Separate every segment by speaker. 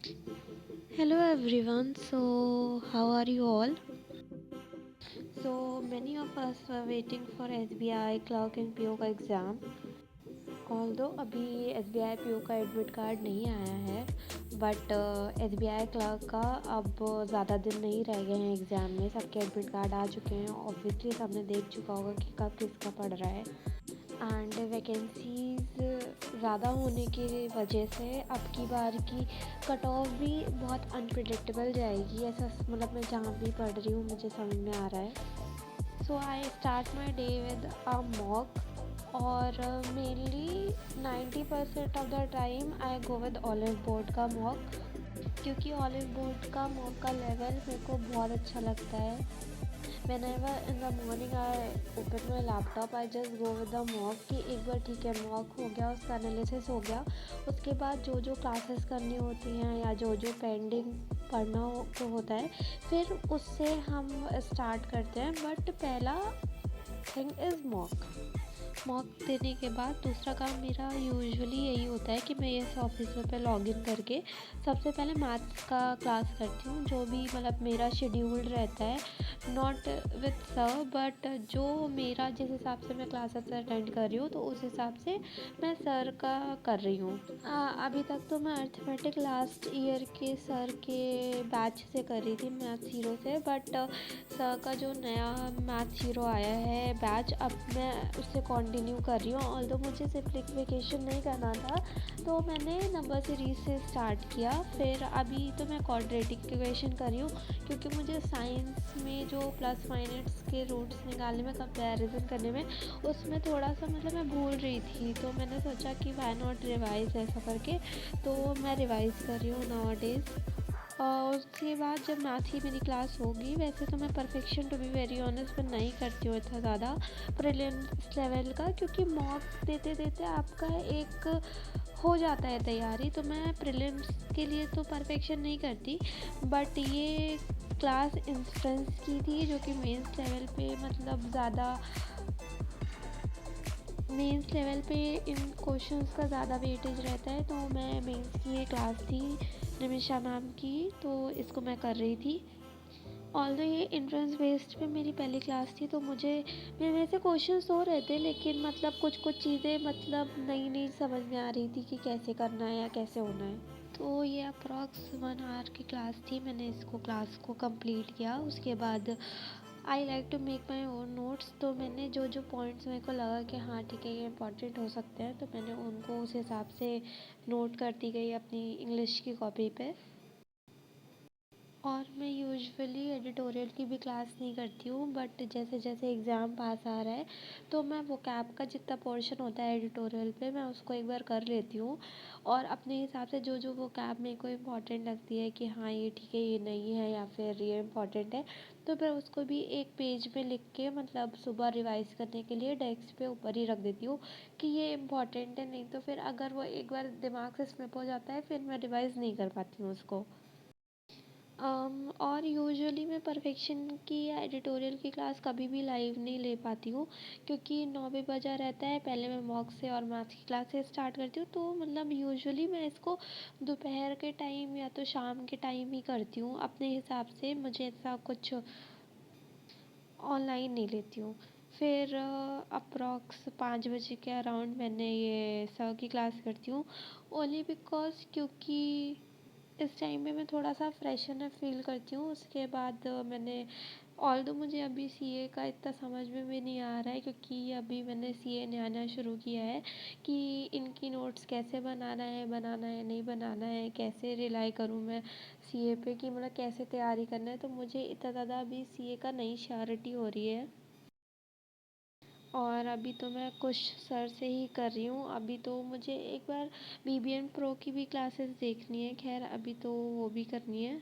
Speaker 1: Hello everyone, so how are you all? So many of us were waiting for SBI clerk and PO का exam. Although अभी SBI PO का admit card नहीं आया है, but SBI clerk का अब ज़्यादा दिन नहीं रह गए हैं एग्ज़ाम में। सबके एडमिट कार्ड आ चुके हैं। ऑब्वियसली सबने देख चुका होगा कि कब किसका पड़ रहा है। एंड वैकेंसीज़ ज़्यादा होने की वजह से अब की बार की कट ऑफ भी बहुत अनप्रिडिक्टेबल जाएगी। ऐसा मतलब मैं जहाँ भी पढ़ रही हूँ मुझे समझ में आ रहा है। So I start my day with a mock, और mainly 90% of the time I go with Oliveboard का मॉक, क्योंकि ऑलिव बोर्ड का मॉक का लेवल मेरे को बहुत अच्छा लगता है। Whenever in the morning I open my laptop, I just go with the mock कि एक बार ठीक है मॉक हो गया, उसका एनालिसिस हो गया, उसके बाद जो जो क्लासेस करनी होती हैं या जो जो पेंडिंग पढ़ना होता है, फिर उससे हम स्टार्ट करते हैं। बट पहला थिंग इज़ मॉक। मॉक देने के बाद दूसरा काम मेरा यूजुअली यही होता है कि मैं इस ऑफिस पे लॉगिन करके सबसे पहले मैथ्स का क्लास करती हूँ। जो भी मतलब मेरा शेड्यूल्ड रहता है, नॉट विथ सर, बट जो मेरा जिस हिसाब से मैं क्लासेस अटेंड कर रही हूँ तो उस हिसाब से मैं सर का कर रही हूँ। अभी तक तो मैं अर्थमेटिक लास्ट ईयर के सर के बैच से कर रही थी, मैथ्स हीरो से, बट सर का जो नया मैथ्स हीरो आया है बैच, अब मैं उससे कंटिन्यू कर रही हूँ। ऑल्दो मुझे सिंप्लीफिकेशन नहीं करना था तो मैंने नंबर सीरीज से स्टार्ट किया। फिर अभी तो मैं क्वाड्रेटिक इक्वेशन कर रही हूँ, क्योंकि मुझे साइंस में जो प्लस माइनस के रूट्स निकालने में, कंपैरिजन करने में, उसमें थोड़ा सा मतलब मैं भूल रही थी, तो मैंने सोचा कि वाई नॉट रिवाइज ऐसा करके, तो मैं रिवाइज़ कर रही हूँ नाउ डेज़। और उसके बाद जब मैथ की मेरी क्लास होगी, वैसे तो मैं perfection to be very honest मैं नहीं करती हूँ इतना ज़्यादा प्रीलिम्स लेवल का, क्योंकि मॉक देते देते आपका एक हो जाता है तैयारी। तो मैं प्रीलिम्स के लिए तो परफेक्शन नहीं करती, बट ये क्लास इंस्टेंस की थी जो कि मेंस लेवल पे मतलब ज़्यादा, मेंस लेवल पे इन क्वेश्चंस का ज़्यादा वेटेज रहता है। तो मैं मेंस की ये क्लास थी निमिषा मैम की, तो इसको मैं कर रही थी। ऑल्दो ये एंट्रेंस बेस्ड पे मेरी पहली क्लास थी, तो मुझे मेरे से क्वेश्चंस हो रहे थे, लेकिन मतलब कुछ कुछ चीज़ें मतलब नई नई समझ में आ रही थी कि कैसे करना है या कैसे होना है। तो ये अप्रॉक्स 1 आवर की क्लास थी। मैंने इसको क्लास को कंप्लीट किया। उसके बाद I like to make my own notes, तो मैंने जो जो पॉइंट्स मेरे को लगा कि हाँ ठीक है ये इंपॉर्टेंट हो सकते हैं, तो मैंने उनको उस हिसाब से नोट करती गई अपनी इंग्लिश की कॉपी पे। और मैं यूजुअली एडिटोरियल की भी क्लास नहीं करती हूँ, बट जैसे जैसे एग्ज़ाम पास आ रहा है तो मैं वो कैब का जितना पोर्शन होता है एडिटोरियल पे मैं उसको एक बार कर लेती हूँ, और अपने हिसाब से जो जो वो कैब मेरे को इम्पॉर्टेंट लगती है कि हाँ ये ठीक है ये नहीं है या फिर ये इम्पॉर्टेंट है, तो मैं उसको भी एक पेज में लिख के मतलब सुबह रिवाइज़ करने के लिए डेस्क पे ऊपर ही रख देती हूँ कि ये इम्पॉर्टेंट है। नहीं तो फिर अगर वो एक बार दिमाग से स्लिप हो जाता है फिर मैं रिवाइज़ नहीं कर पाती हूँ उसको। और यूजुअली मैं परफेक्शन की या एडिटोरियल की क्लास कभी भी लाइव नहीं ले पाती हूँ, क्योंकि 9 बजा रहता है। पहले मैं मॉक से और मैथ की क्लास से स्टार्ट करती हूँ, तो मतलब यूजुअली मैं इसको दोपहर के टाइम या तो शाम के टाइम ही करती हूँ अपने हिसाब से। मुझे ऐसा कुछ ऑनलाइन नहीं लेती हूँ। फिर अप्रॉक्स 5 बजे के अराउंड मैंने ये सर की क्लास करती हूँ, ओनली बिकॉज क्योंकि इस टाइम पे मैं थोड़ा सा फ्रेशर फील करती हूँ। उसके बाद मैंने, ऑल्दो मुझे अभी सीए का इतना समझ में भी नहीं आ रहा है, क्योंकि अभी मैंने सीए नया शुरू किया है कि इनकी नोट्स कैसे बनाना है नहीं बनाना है, कैसे रिलाई करूँ मैं सीए पे कि मतलब कैसे तैयारी करना है। तो मुझे इतना ज़्यादा अभी सीए का नई श्योरिटी हो रही है, और अभी तो मैं कुछ सर से ही कर रही हूँ। अभी तो मुझे एक बार बीबीएन प्रो की भी क्लासेस देखनी है, खैर अभी तो वो भी करनी है।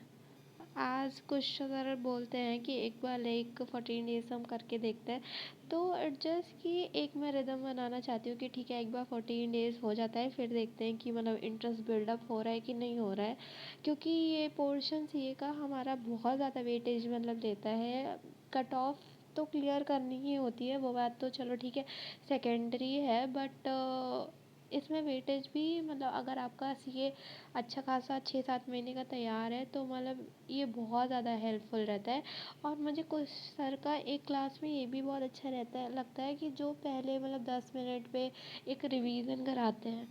Speaker 1: आज कुछ सर बोलते हैं कि एक बार लाइक 14 डेज हम करके देखते हैं, तो जस्ट कि एक मैं रिदम बनाना चाहती हूँ कि ठीक है एक बार 14 डेज हो जाता है, फिर देखते हैं कि मतलब इंटरेस्ट बिल्डअप हो रहा है कि नहीं हो रहा है, क्योंकि ये पोर्शन सीए का हमारा बहुत ज़्यादा वेटेज मतलब लेता है। कट ऑफ तो क्लियर करनी ही होती है, वो बात तो चलो ठीक है सेकेंडरी है, बट इसमें वेटेज भी मतलब अगर आपका ये अच्छा खासा 6-7 महीने का तैयार है तो मतलब ये बहुत ज़्यादा हेल्पफुल रहता है। और मुझे कुछ सर का एक क्लास में ये भी बहुत अच्छा रहता है लगता है कि जो पहले मतलब 10 मिनट पे एक रिवीजन कराते हैं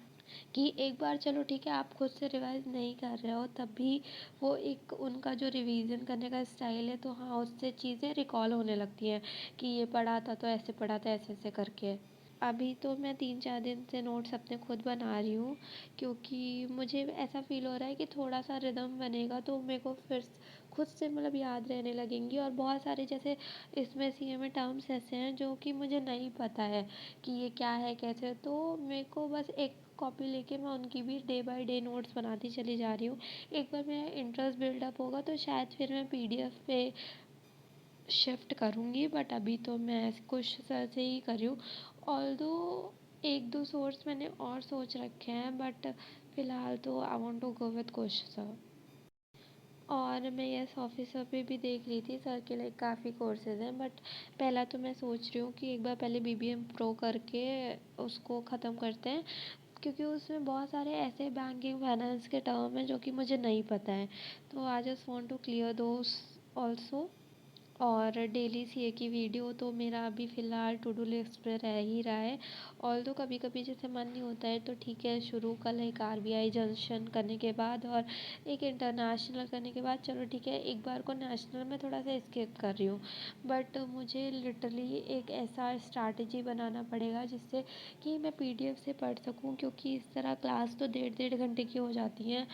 Speaker 1: कि एक बार चलो ठीक है आप खुद से रिवाइज नहीं कर रहे हो तब भी वो एक उनका जो रिवीजन करने का स्टाइल है तो हाँ उससे चीज़ें रिकॉल होने लगती हैं कि ये पढ़ा था तो ऐसे पढ़ा था ऐसे ऐसे करके। अभी तो मैं 3-4 दिन से नोट्स अपने खुद बना रही हूँ क्योंकि मुझे ऐसा फ़ील हो रहा है कि थोड़ा सा रिदम बनेगा तो मेरे को फिर खुद से मतलब याद रहने लगेंगी। और बहुत सारे जैसे इसमें सीए में टर्म्स ऐसे हैं जो कि मुझे नहीं पता है कि ये क्या है कैसे, तो मेरे को बस एक कॉपी लेके मैं उनकी भी डे बाय डे नोट्स बनाती चली जा रही हूँ। एक बार मेरा इंटरेस्ट बिल्डअप होगा तो शायद फिर मैं पीडीएफ पे शिफ्ट करूँगी, बट अभी तो मैं कुछ सर से ही कर रही हूँ। ऑल्दो एक दो सोर्स मैंने और सोच रखे हैं बट फ़िलहाल तो I want to go with Kush sir. और मैं यस ऑफिसर पे भी देख रही थी, सर के लिए काफ़ी कोर्सेज़ हैं बट पहला तो मैं सोच रही हूँ कि एक बार पहले बीबीएम प्रो करके उसको ख़त्म करते हैं क्योंकि उसमें बहुत सारे ऐसे बैंकिंग फाइनेंस के टर्म हैं जो कि मुझे नहीं पता है, तो I just want to clear those also. और डेली सीए की वीडियो तो मेरा अभी फ़िलहाल टू डू लिस्ट पे रह ही रहा है। ऑल्दो कभी कभी जैसे मन नहीं होता है तो ठीक है शुरू कल एक आरबीआई जंक्शन करने के बाद और एक इंटरनेशनल करने के बाद चलो ठीक है एक बार को नेशनल में थोड़ा सा स्किप कर रही हूँ। बट मुझे लिटरली एक ऐसा स्ट्रैटेजी बनाना पड़ेगा जिससे कि मैं पीडीएफ से पढ़ सकूँ क्योंकि इस तरह क्लास तो 1.5-1.5 घंटे की हो जाती हैं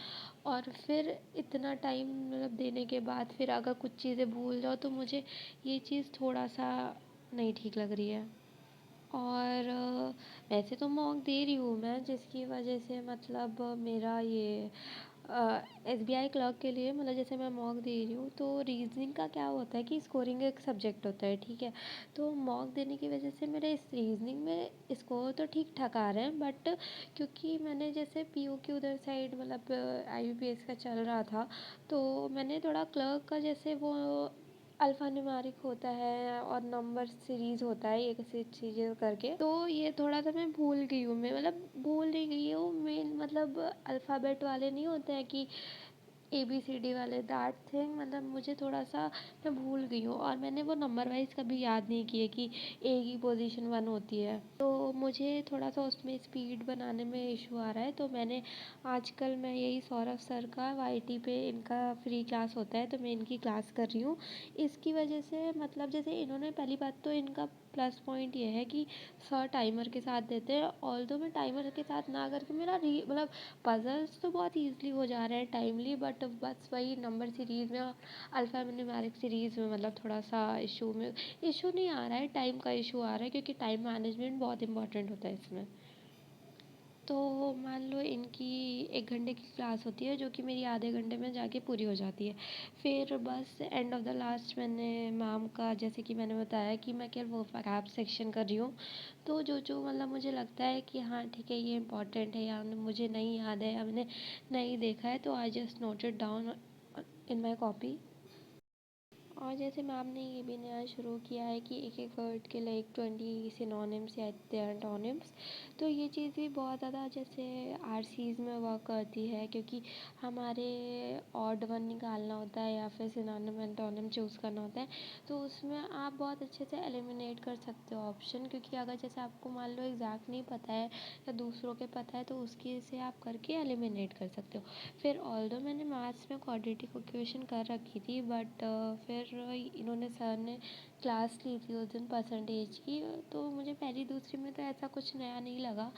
Speaker 1: और फिर इतना टाइम मतलब देने के बाद फिर अगर कुछ चीज़ें भूल जाओ तो मुझे ये चीज़ थोड़ा सा नहीं ठीक लग रही है। और वैसे तो मॉक दे रही हूँ मैं जिसकी वजह से मतलब मेरा ये एसबीआई क्लर्क के लिए मतलब जैसे मैं मॉक दे रही हूँ तो रीजनिंग का क्या होता है कि स्कोरिंग एक सब्जेक्ट होता है ठीक है। तो मॉक देने की वजह से मेरे इस रीजनिंग में स्कोर तो ठीक ठाक आ रहे हैं बट क्योंकि मैंने जैसे पीओ की उधर साइड मतलब आईयूपीएस का चल रहा था तो मैंने थोड़ा क्लर्क का जैसे वो अल्फ़ा न्यूमेरिक होता है और नंबर सीरीज़ होता है एक ऐसी चीज़ें करके, तो ये थोड़ा सा मैं भूल गई हूँ। मैं मतलब भूल नहीं गई हूँ मेन मतलब अल्फ़ाबेट वाले नहीं होते हैं कि ABCD वाले दैट थिंग मतलब मुझे थोड़ा सा मैं भूल गई हूँ और मैंने वो नंबर वाइज कभी याद नहीं किए कि ए की पोजीशन 1 होती है, तो मुझे थोड़ा सा उसमें स्पीड बनाने में इशू आ रहा है। तो मैंने आजकल मैं यही सौरभ सर का वाईटी पे इनका फ्री क्लास होता है तो मैं इनकी क्लास कर रही हूँ। इसकी वजह से मतलब जैसे इन्होंने पहली बात तो इनका प्लस पॉइंट ये है कि सर टाइमर के साथ देते हैं, ऑल्दो मैं टाइमर के साथ ना करके मेरा मतलब पज़ल्स तो बहुत ईज़िली हो जा रहे हैं टाइमली बट बस वही नंबर सीरीज़ में और अल्फ़ा न्यूमेरिक सीरीज़ में मतलब थोड़ा सा इशू नहीं आ रहा है, टाइम का इशू आ रहा है क्योंकि टाइम मैनेजमेंट बहुत इंपॉर्टेंट होता है इसमें। तो मान लो इनकी 1 घंटे की क्लास होती है जो कि मेरी आधे घंटे में जाके पूरी हो जाती है। फिर बस एंड ऑफ द लास्ट मैंने मैम का जैसे कि मैंने बताया कि मैं केवल वो vocab सेक्शन कर रही हूँ, तो जो जो मतलब मुझे लगता है कि हाँ ठीक है ये इम्पोर्टेंट है या मुझे नहीं याद है या मैंने नहीं देखा है तो I just note it down in my copy. और जैसे मैम ने ये भी नया शुरू किया है कि एक एक वर्ड के लाइक 20 सिनोनिम्स या एंटोनिम्स, तो ये चीज़ भी बहुत ज़्यादा जैसे आरसीज में वर्क करती है क्योंकि हमारे ऑड वन निकालना होता है या फिर सिनोनिम एंटोनिम चूज़ करना होता है, तो उसमें आप बहुत अच्छे से एलिमिनेट कर सकते हो ऑप्शन, क्योंकि अगर जैसे आपको मान लो एग्जैक्ट नहीं पता है या दूसरों के पता है तो उसकी से आप करके एलिमिनेट कर सकते हो। फिर ऑल्दो मैंने मैथ्स में क्वाड्रेटिक इक्वेशन कर रखी थी बट फिर इन्होंने सर ने क्लास ली थी उस दिन परसेंटेज की, तो मुझे पहली दूसरी में तो ऐसा कुछ नया नहीं लगा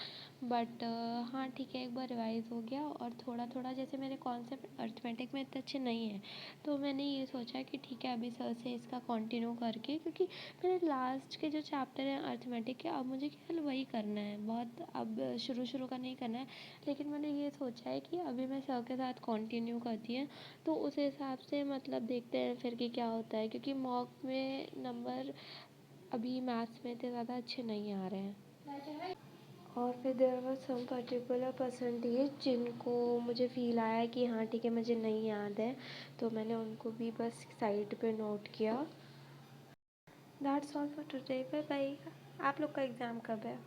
Speaker 1: बट हाँ ठीक है एक बार रिवाइज़ हो गया। और थोड़ा थोड़ा जैसे मेरे कॉन्सेप्ट अर्थमेटिक में इतने अच्छे नहीं हैं तो मैंने ये सोचा कि ठीक है अभी सर से इसका कंटिन्यू करके, क्योंकि मेरे लास्ट के जो चैप्टर हैं अर्थमेटिक के अब मुझे केवल वही करना है, बहुत अब शुरू शुरू का नहीं करना है। लेकिन मैंने ये सोचा है कि अभी मैं सर के साथ कंटिन्यू करती हूँ तो उस हिसाब से मतलब देखते हैं फिर कि क्या होता है, क्योंकि मॉक में नंबर अभी मैथ्स में इतने ज़्यादा अच्छे नहीं आ रहे हैं। और फिर there was some particular percentage जिनको मुझे फ़ील आया कि हाँ ठीक है मुझे नहीं याद है तो मैंने उनको भी बस साइड पे नोट किया। That's all for today, bye bye. आप लोग का एग्ज़ाम कब है?